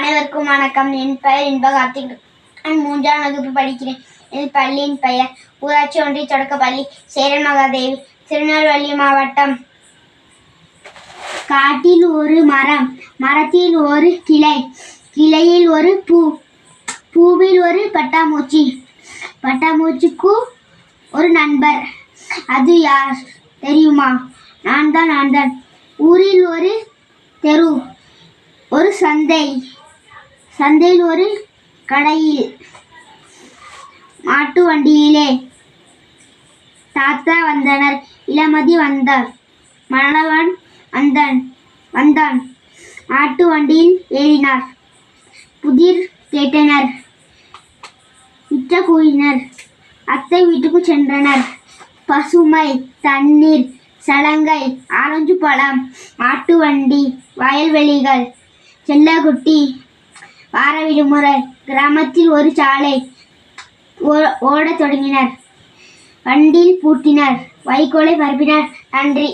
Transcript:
அனைவருக்கும் வணக்கம். என் பெயர் இன்பகார்த்திக். நான் 3ஆம் வகுப்பு படிக்கிறேன். என் பள்ளியின் பெயர் ஊராட்சி ஒன்றிய தொடக்கப்பள்ளி சேரன் மகாதேவி, திருநெல்வேலி மாவட்டம். காட்டில் ஒரு மரம், மரத்தில் ஒரு கிளை, கிளையில் ஒரு பூ, பூவில் ஒரு பட்டாம்பூச்சி, பட்டாம்பூச்சிக்கு ஒரு நண்பர். அது யார் தெரியுமா? நான் தான். ஊரில் ஒரு தெரு, ஒரு சந்தை, சந்தையில் ஒரு கடையில், மாட்டு வண்டியிலே தாத்தா வந்தனர், இளமதி வந்தார், மணவன் வந்தான். மாட்டு வண்டியில் ஏறினார். புதிர் கேட்டனர், விற்ற கூறினர். அத்தை வீட்டுக்கு சென்றனர். பசுமை, தண்ணீர், சலங்கை, ஆரஞ்சு பழம், மாட்டு வண்டி, வயல்வெளிகள், செல்லக்குட்டி, வார விடுமுறை, கிராமத்தில் ஒரு சாலை. ஓடத் தொடங்கினர். வண்டியில் பூட்டினர். வைக்கோலை பரப்பினர். நன்றி.